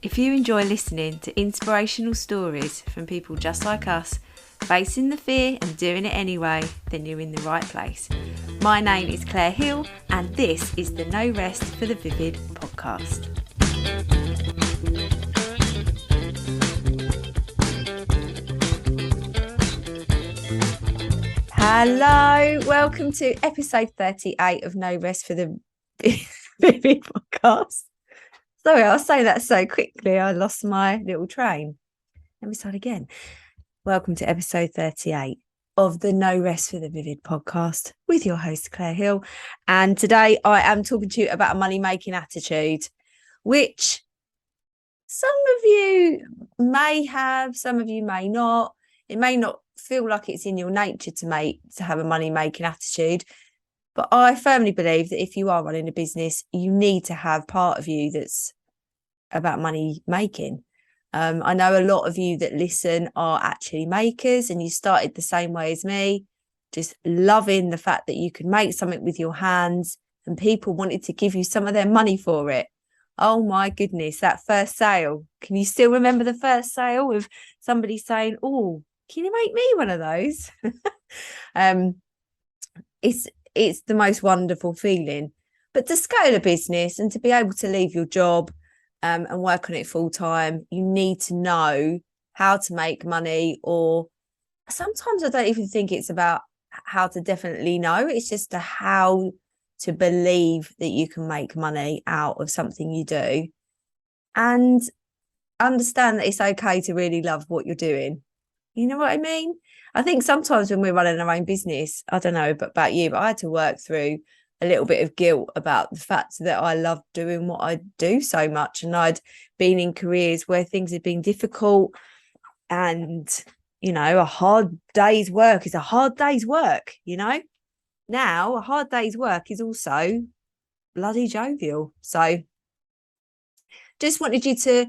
If you enjoy listening to inspirational stories from people just like us, facing the fear and doing it anyway, then you're in the right place. My name is Claire Hill, and this is the No Rest for the Vivid podcast. Hello, welcome to episode 38 of No Rest for the Vivid podcast. Sorry, I was saying that so quickly, I lost my little train. Let me start again. Welcome to episode 38 of the No Rest for the Vivid podcast with your host, Claire Hill. And today I am talking to you about a money-making attitude, which some of you may have, some of you may not. It may not feel like it's in your nature to have a money-making attitude. But I firmly believe that if you are running a business, you need to have part of you that's about money making. I know a lot of you that listen are actually makers, and you started the same way as me, just loving the fact that you could make something with your hands and people wanted to give you some of their money for it. Oh my goodness, that first sale. Can you still remember the first sale with somebody saying, "Oh, can you make me one of those?" It's the most wonderful feeling. But to scale a business and to be able to leave your job and work on it full time, you need to know how to make money. Or sometimes I don't even think it's about how to definitely know. It's just how to believe that you can make money out of something you do, and understand that it's okay to really love what you're doing. You know what I mean? I think sometimes when we're running our own business, I don't know about you, but I had to work through a little bit of guilt about the fact that I love doing what I do so much. And I'd been in careers where things had been difficult, and, you know, a hard day's work is a hard day's work, you know? Now, a hard day's work is also bloody jovial. So just wanted you today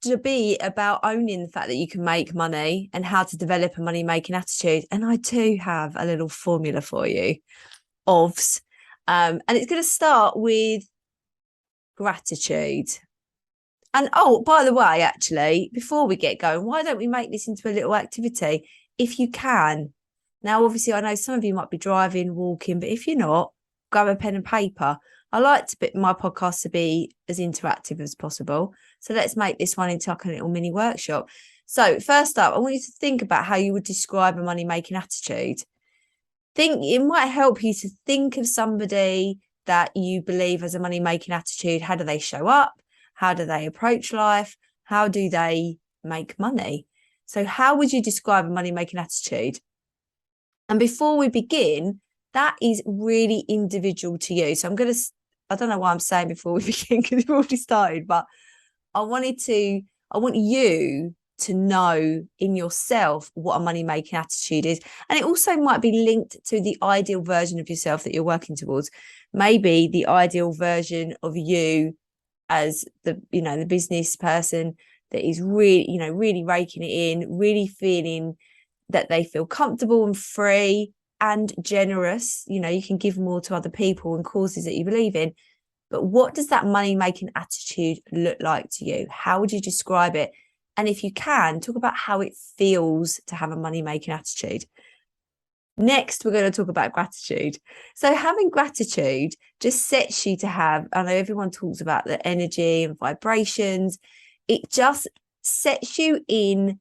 to be about owning the fact that you can make money and how to develop a money making attitude. And I do have a little formula for you, OVS, and it's going to start with gratitude. And oh, by the way, actually, before we get going, why don't we make this into a little activity if you can? Now, obviously, I know some of you might be driving, walking, but if you're not, grab a pen and paper. I like my podcast to be as interactive as possible. So let's make this one into like a little mini workshop. So first up, I want you to think about how you would describe a money-making attitude. It might help you to think of somebody that you believe has a money-making attitude. How do they show up? How do they approach life? How do they make money? So how would you describe a money-making attitude? And before we begin, that is really individual to you. So I don't know why I'm saying before we begin because we've already started, but I want you to know in yourself what a money-making attitude is. And it also might be linked to the ideal version of yourself that you're working towards. Maybe the ideal version of you as the business person that is really raking it in, really feeling that they feel comfortable and free and generous. You can give more to other people and causes that you believe in. But what does that money-making attitude look like to you? How would you describe it? And if you can, talk about how it feels to have a money-making attitude. Next, we're going to talk about gratitude. So having gratitude just sets you to have, I know everyone talks about the energy and vibrations. It just sets you in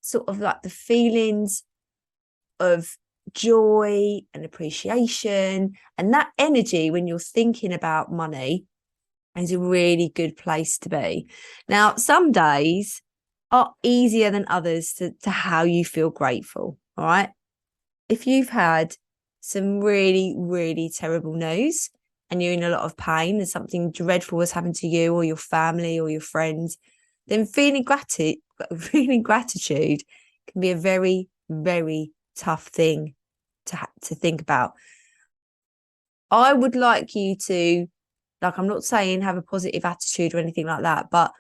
sort of like the feelings of joy and appreciation, and that energy when you're thinking about money is a really good place to be. Now, some days are easier than others to how you feel grateful. All right. If you've had some really, really terrible news and you're in a lot of pain and something dreadful has happened to you or your family or your friends, then feeling gratitude can be a very, very tough thing to think about. I would like you to, I'm not saying have a positive attitude or anything like that, but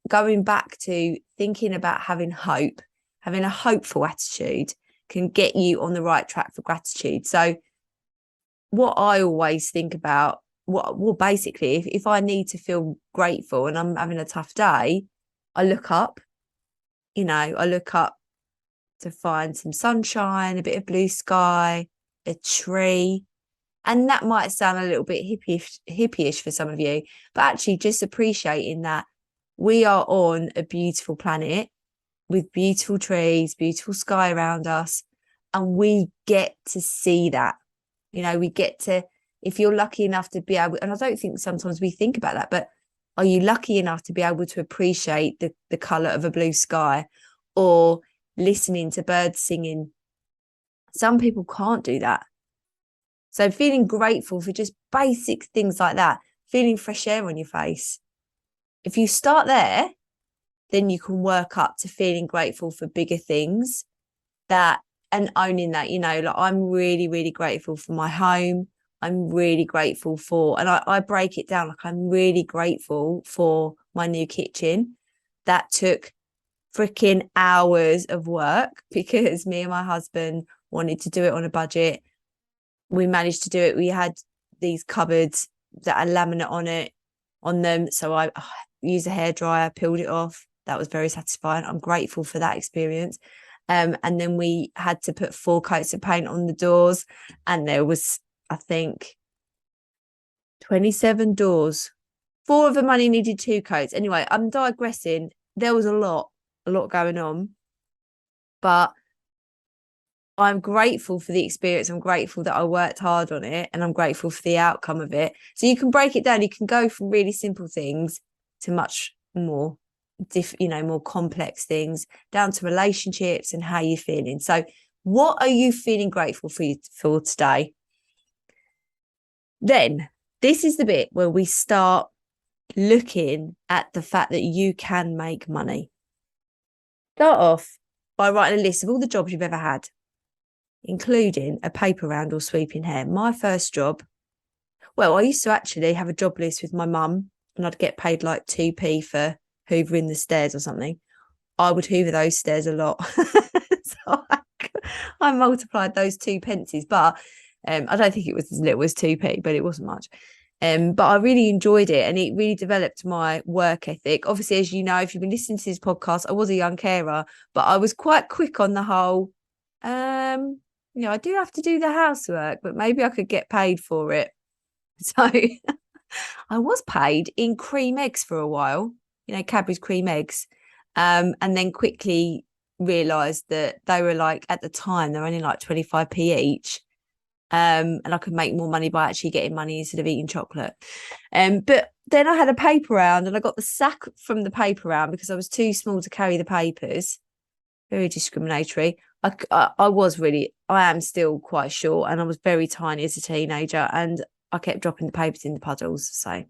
going back to thinking about having hope, having a hopeful attitude can get you on the right track for gratitude. So what I always think about well, basically, if I need to feel grateful and I'm having a tough day, I look up, I look up to find some sunshine, a bit of blue sky, a tree. And that might sound a little bit hippie-ish for some of you, but actually just appreciating that we are on a beautiful planet with beautiful trees, beautiful sky around us, and we get to see that. We get to, if you're lucky enough to be able, and I don't think sometimes we think about that, but are you lucky enough to be able to appreciate the colour of a blue sky or listening to birds singing? Some people can't do that. So feeling grateful for just basic things like that, feeling fresh air on your face. If you start there, then you can work up to feeling grateful for bigger things and owning that, like I'm really, really grateful for my home. I'm really grateful for, and I break it down, like I'm really grateful for my new kitchen. That took freaking hours of work because me and my husband wanted to do it on a budget. We managed to do it. We had these cupboards that had laminate on them. So I used a hairdryer, peeled it off. That was very satisfying. I'm grateful for that experience. And then we had to put 4 coats of paint on the doors. And there was, I think, 27 doors. 4 of them only needed 2 coats. Anyway, I'm digressing. There was a lot going on. But I'm grateful for the experience. I'm grateful that I worked hard on it, and I'm grateful for the outcome of it. So you can break it down. You can go from really simple things to much more more complex things, down to relationships and how you're feeling. So what are you feeling grateful for today? Then this is the bit where we start looking at the fact that you can make money. Start off by writing a list of all the jobs you've ever had, including a paper round or sweeping hair. My first job, I used to actually have a job list with my mum, and I'd get paid like 2p for hoovering the stairs or something. I would hoover those stairs a lot. So I multiplied those 2 pences, but I don't think it was as little as 2p, but it wasn't much. But I really enjoyed it, and it really developed my work ethic. Obviously, as you know, if you've been listening to this podcast, I was a young carer, but I was quite quick on the whole, I do have to do the housework, but maybe I could get paid for it. So I was paid in cream eggs for a while, Cadbury's cream eggs, and then quickly realised that they were like, at the time, they're only like 25p each. And I could make more money by actually getting money instead of eating chocolate. But then I had a paper round, and I got the sack from the paper round because I was too small to carry the papers. Very discriminatory. I am still quite short, and I was very tiny as a teenager, and I kept dropping the papers in the puddles. So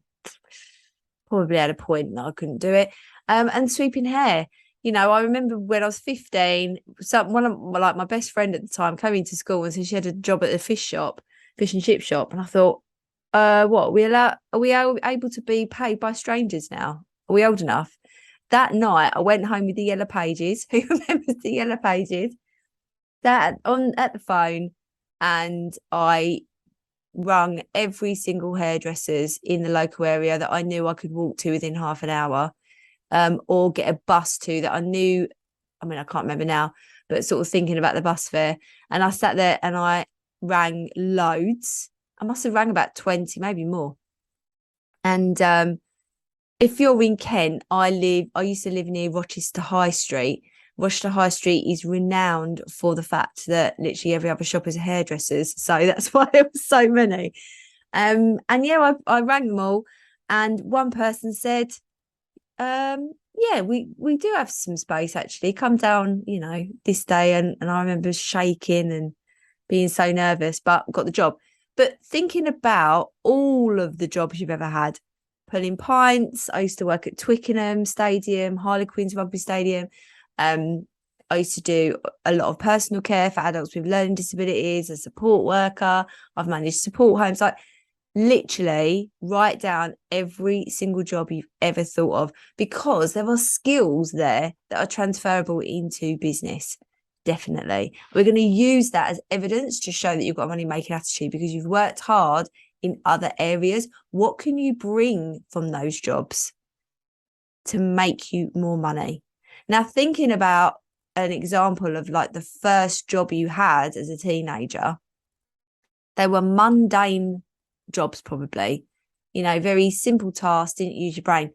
probably had a point that I couldn't do it. And sweeping hair. I remember when I was 15, one of my best friend at the time came into school and said she had a job at a fish and chip shop. And I thought, what, are we able to be paid by strangers now? Are we old enough? That night I went home with the Yellow Pages. Who remembers the Yellow Pages? That at the phone, and I rung every single hairdressers in the local area that I knew I could walk to within half an hour. Or get a bus to that I knew, I can't remember now, but sort of thinking about the bus fare. And I sat there and I rang loads. I must have rang about 20, maybe more. And if you're in Kent, I used to live near Rochester High Street. Rochester High Street is renowned for the fact that literally every other shop is a hairdresser's. So that's why there were so many. And I rang them all. And one person said, we do have some space actually, come down this day, and I remember shaking and being so nervous, but got the job. But thinking about all of the jobs you've ever had, pulling pints, I used to work at Twickenham Stadium, Harlequins Rugby Stadium. I used to do a lot of personal care for adults with learning disabilities, a support worker. I've managed support homes. Like, literally write down every single job you've ever thought of, because there are skills there that are transferable into business. Definitely. We're going to use that as evidence to show that you've got a money making attitude because you've worked hard in other areas? What can you bring from those jobs to make you more money? Now, thinking about an example of like the first job you had as a teenager, they were mundane jobs, probably, very simple tasks, didn't use your brain.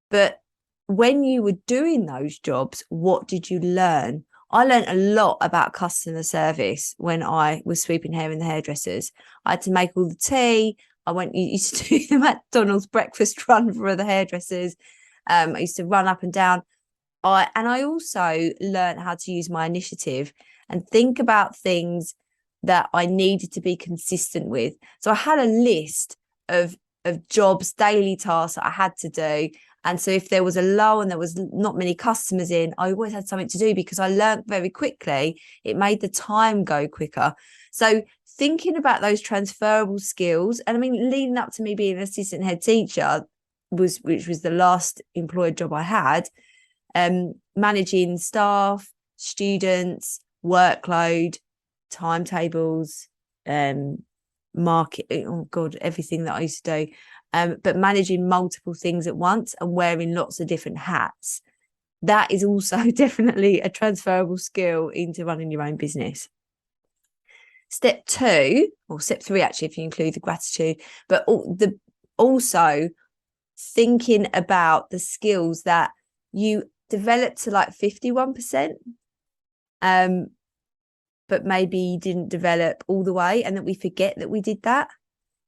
But when you were doing those jobs, what did you learn? I learned a lot about customer service when I was sweeping hair in the hairdressers. I had to make all the tea. Used to do the McDonald's breakfast run for the hairdressers. I used to run up and down. I also learned how to use my initiative and think about things that I needed to be consistent with. So I had a list of jobs, daily tasks that I had to do. And so if there was a lull and there was not many customers in, I always had something to do because I learned very quickly. It made the time go quicker. So thinking about those transferable skills, and I mean, leading up to me being an assistant head teacher, which was the last employed job I had, managing staff, students, workload, timetables, everything that I used to do. But managing multiple things at once and wearing lots of different hats, that is also definitely a transferable skill into running your own business. Step 2, or step 3, actually, if you include the gratitude, but also thinking about the skills that you developed to like 51%, but maybe you didn't develop all the way, and that we forget that we did that.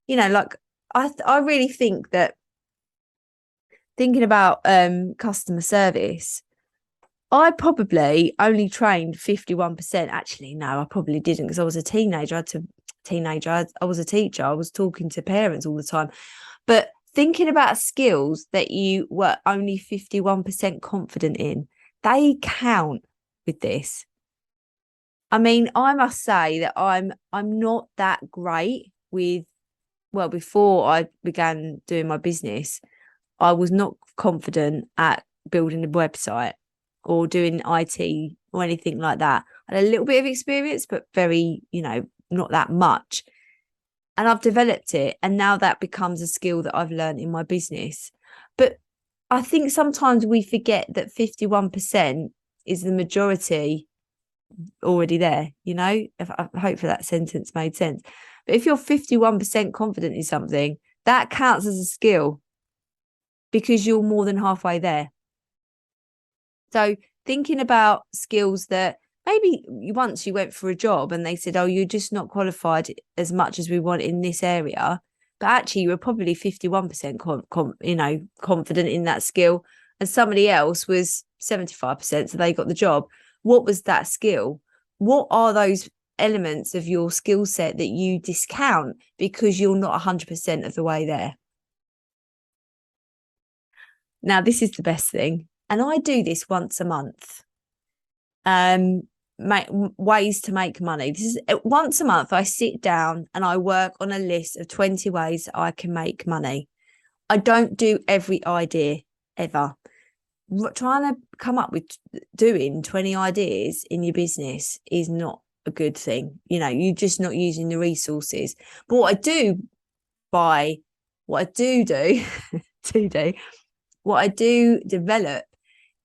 Like I really think that thinking about customer service, I probably only trained 51%. Actually, no, I probably didn't, because I was a teenager. I was a teacher. I was talking to parents all the time. But thinking about skills that you were only 51% confident in, they count with this. I mean, I must say that I'm not that great with, well, before I began doing my business, I was not confident at building a website or doing IT or anything like that. I had a little bit of experience, but very, not that much. And I've developed it. And now that becomes a skill that I've learned in my business. But I think sometimes we forget that 51% is the majority already there. I hope that sentence made sense. But if you're 51% confident in something, that counts as a skill because you're more than halfway there. So thinking about skills that maybe once you went for a job and they said, oh, you're just not qualified as much as we want in this area, but actually you were probably 51% confident in that skill, and somebody else was 75%, so they got the job. What was that skill? What are those elements of your skill set that you discount because you're not 100% of the way there? Now, this is the best thing, and I do this once a month. Ways to make money. This is once a month. I sit down and I work on a list of 20 ways that I can make money. I don't do every idea ever. Trying to come up with doing 20 ideas in your business is not a good thing. You're just not using the resources. But what I do what I do develop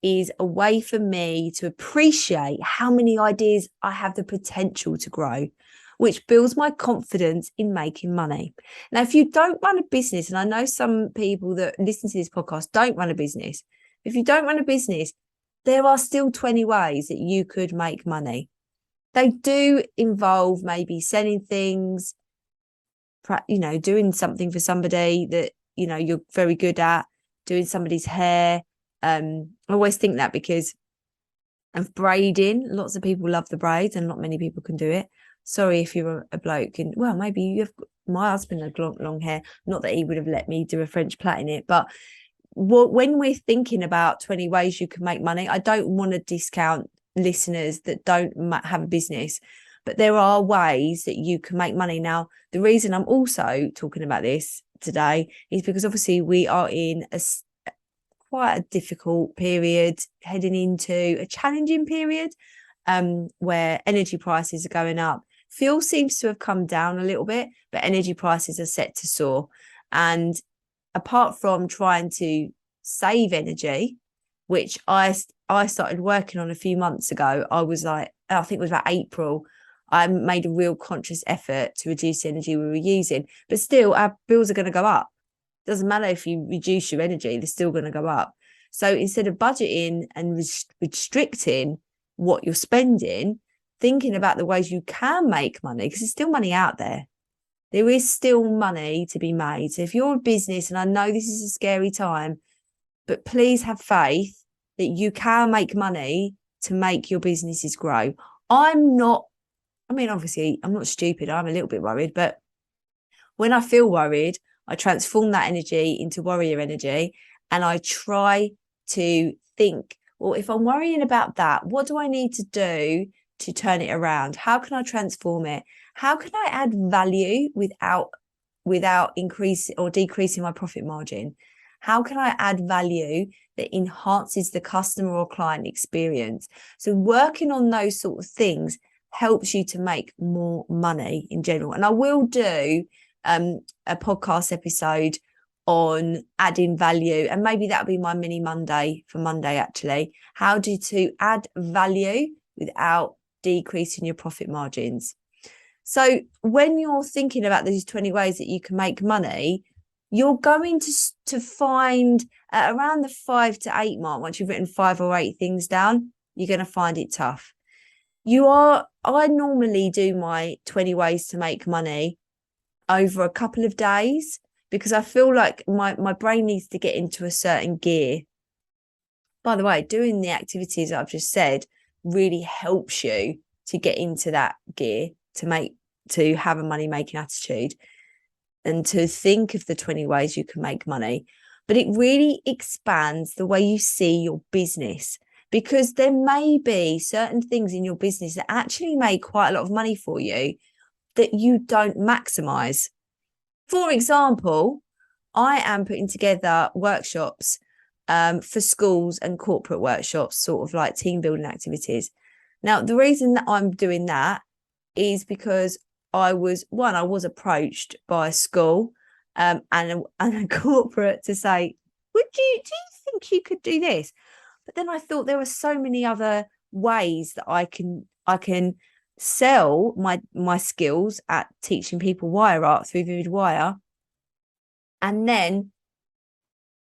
is a way for me to appreciate how many ideas I have the potential to grow, which builds my confidence in making money. Now, if you don't run a business, and I know some people that listen to this podcast don't run a business, if you don't run a business, there are still 20 ways that you could make money. They do involve maybe selling things, doing something for somebody that, you're very good at, doing somebody's hair. I always think that because of braiding. Lots of people love the braids and not many people can do it. Sorry if you're a bloke, and well, maybe you have. My husband had long hair. Not that he would have let me do a French plait in it, but when we're thinking about 20 ways you can make money, I don't want to discount listeners that don't have a business, but there are ways that you can make money. Now, the reason I'm also talking about this today is because obviously we are in quite a difficult period, heading into a challenging period, where energy prices are going up, Fuel seems to have come down a little bit, but energy prices are set to soar. And apart from trying to save energy, which I started working on a few months ago, I was like, I think it was about April, I made a real conscious effort to reduce the energy we were using. But still, our bills are going to go up. Doesn't matter if you reduce your energy, they're still going to go up. So instead of budgeting and restricting what you're spending, thinking about the ways you can make money, because there's still money out there. There is still money to be made. So if you're a business, and I know this is a scary time, but please have faith that you can make money to make your businesses grow. Obviously, I'm not stupid. I'm a little bit worried, but when I feel worried, I transform that energy into warrior energy, and I try to think, well, if I'm worrying about that, what do I need to do to turn it around? How can I transform it? How can I add value without increasing or decreasing my profit margin? How can I add value that enhances the customer or client experience? So working on those sort of things helps you to make more money in general. And I will do a podcast episode on adding value, and maybe that'll be my mini Monday for Monday, actually. How to add value without decreasing your profit margins. So when you're thinking about these 20 ways that you can make money, you're going to find around the 5 to 8 mark, once you've written 5 or 8 things down, you're going to find it tough. I normally do my 20 ways to make money over a couple of days, because I feel like my brain needs to get into a certain gear. By the way, doing the activities I've just said really helps you to get into that gear, to have a money making attitude, and to think of the 20 ways you can make money. But it really expands the way you see your business, because there may be certain things in your business that actually make quite a lot of money for you that you don't maximize. For example, I am putting together workshops for schools and corporate workshops, sort of like team building activities. Now, the reason that I'm doing that is because I was approached by a school and a corporate to say, do you think you could do this? But then I thought there were so many other ways that I can sell my skills at teaching people wire art through Vivid Wire, and then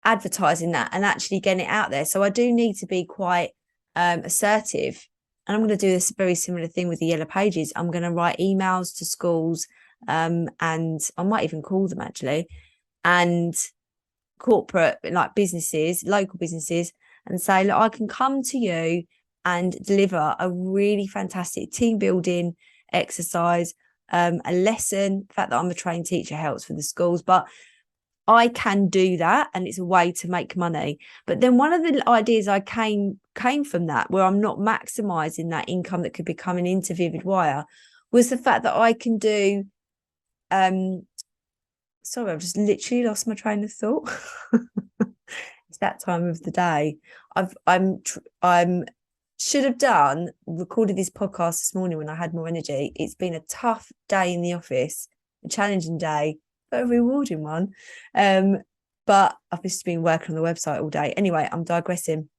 advertising that and actually getting it out there. So I do need to be quite assertive. And I'm going to do this very similar thing with the Yellow Pages. I'm going to write emails to schools, and I might even call them actually, and corporate, like businesses, local businesses, and say, look, I can come to you and deliver a really fantastic team building exercise, a lesson. The fact that I'm a trained teacher helps for the schools, but I can do that, and it's a way to make money. But then one of the ideas I came from that, where I'm not maximizing that income that could be coming into Vivid Wire, was the fact that I can do sorry, I've just literally lost my train of thought. It's that time of the day. I'm should have recorded this podcast this morning when I had more energy. It's been a tough day in the office, a challenging day, but a rewarding one. But I've just been working on the website all day. Anyway, I'm digressing.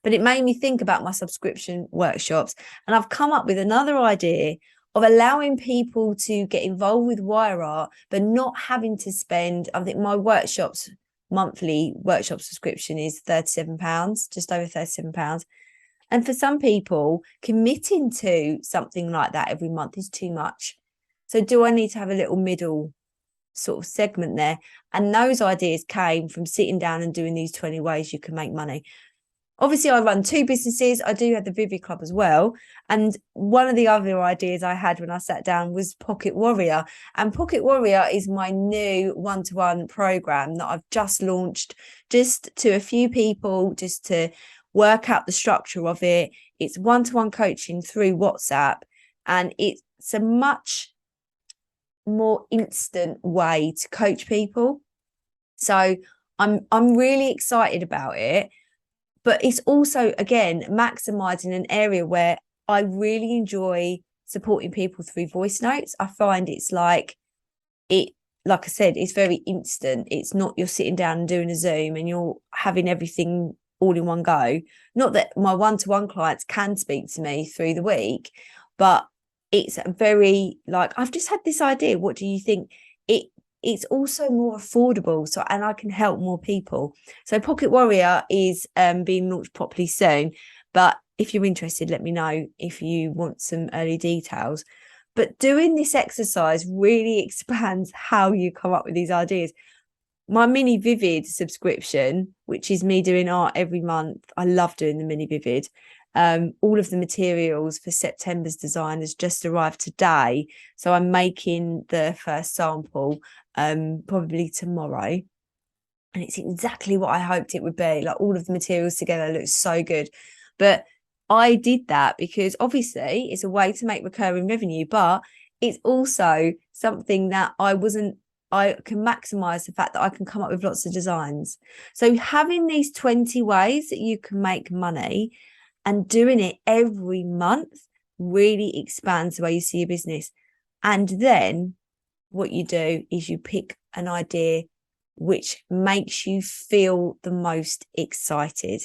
But it made me think about my subscription workshops, and I've come up with another idea of allowing people to get involved with wire art, but not having to spend. I think my monthly workshop subscription is £37, just over £37. And for some people, committing to something like that every month is too much. So do I need to have a little middle sort of segment there? And those ideas came from sitting down and doing these 20 ways you can make money. Obviously, I run 2 businesses. I do have the Vivid Club as well. And one of the other ideas I had when I sat down was Pocket Warrior. And Pocket Warrior is my new one-to-one program that I've just launched, just to a few people, just to work out the structure of it. It's one-to-one coaching through WhatsApp, and it's a much more instant way to coach people. So I'm really excited about it. But it's also, again, maximizing an area where I really enjoy supporting people through voice notes. I find it's like I said, it's very instant. It's not you're sitting down and doing a Zoom and you're having everything all in one go. Not that my one-to-one clients can speak to me through the week, but it's very like, I've just had this idea. What do you think? It's also more affordable. So, and I can help more people. So Pocket Warrior is being launched properly soon. But if you're interested, let me know if you want some early details. But doing this exercise really expands how you come up with these ideas. My Mini Vivid subscription, which is me doing art every month. I love doing the Mini Vivid. All of the materials for September's design has just arrived today. So I'm making the first sample probably tomorrow. And it's exactly what I hoped it would be. Like all of the materials together look so good. But I did that because obviously it's a way to make recurring revenue, but it's also something that I can maximize the fact that I can come up with lots of designs. So having these 20 ways that you can make money and doing it every month really expands the way you see your business. And then what you do is you pick an idea which makes you feel the most excited.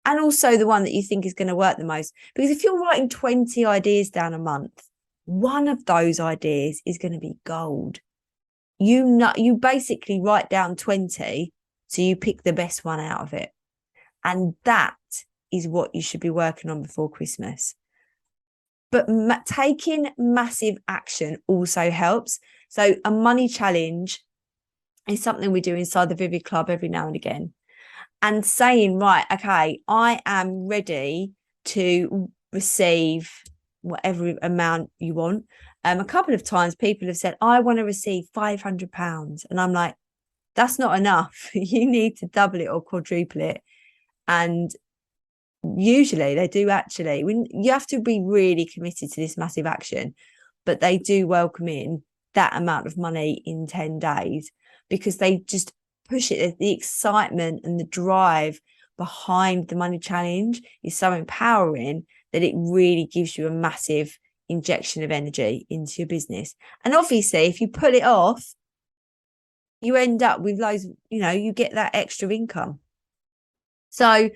And also the one that you think is going to work the most. Because if you're writing 20 ideas down a month, one of those ideas is going to be gold. You basically write down 20, so you pick the best one out of it. And that is what you should be working on before Christmas. But taking massive action also helps. So a money challenge is something we do inside the Vivid Club every now and again. And saying, right, okay, I am ready to receive whatever amount you want. A couple of times people have said, I want to receive £500. And I'm like, that's not enough. You need to double it or quadruple it. And usually they do actually. You have to be really committed to this massive action, but they do welcome in that amount of money in 10 days because they just push it. The excitement and the drive behind the money challenge is so empowering that it really gives you a massive injection of energy into your business. And obviously, if you pull it off, you end up with loads, you get that extra income. So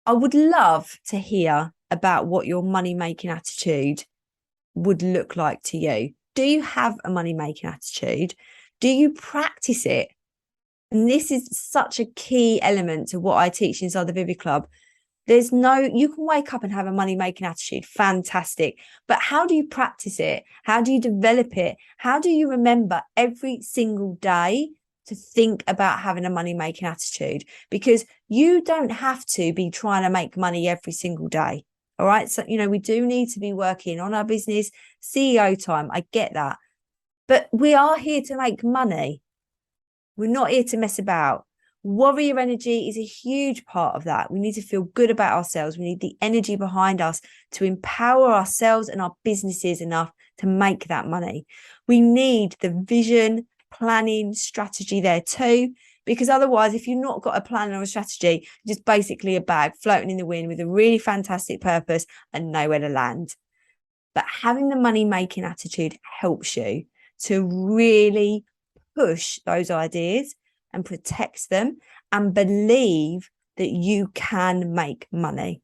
I would love to hear about what your money-making attitude would look like to you. Do you have a money-making attitude? Do you practice it? And this is such a key element to what I teach inside the Vivid Club. You can wake up and have a money-making attitude. Fantastic. But how do you practice it? How do you develop it? How do you remember every single day to think about having a money-making attitude? Because you don't have to be trying to make money every single day. All right. So, we do need to be working on our business, CEO time. I get that. But we are here to make money. We're not here to mess about. Warrior energy is a huge part of that. We need to feel good about ourselves. We need the energy behind us to empower ourselves and our businesses enough to make that money. We need the vision, planning, strategy there too, because otherwise, if you've not got a plan or a strategy, just basically a bag floating in the wind with a really fantastic purpose and nowhere to land. But having the money-making attitude helps you to really push those ideas and protects them and believe that you can make money.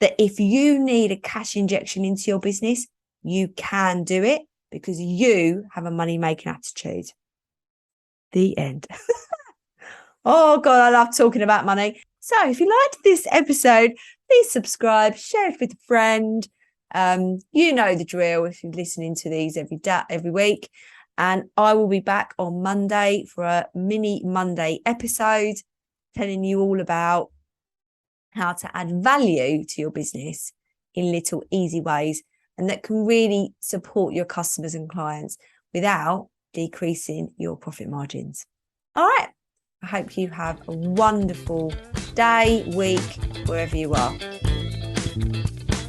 That if you need a cash injection into your business, you can do it because you have a money-making attitude. The end. Oh God, I love talking about money. So if you liked this episode, please subscribe, share it with a friend. You know the drill if you're listening to these every week. And I will be back on Monday for a mini Monday episode telling you all about how to add value to your business in little easy ways and that can really support your customers and clients without decreasing your profit margins. All right. I hope you have a wonderful day, week, wherever you are.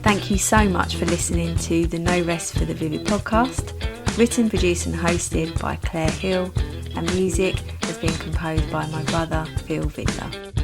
Thank you so much for listening to the No Rest for the Vivid podcast. Written, produced and hosted by Claire Hill, and music has been composed by my brother Phil Vidler.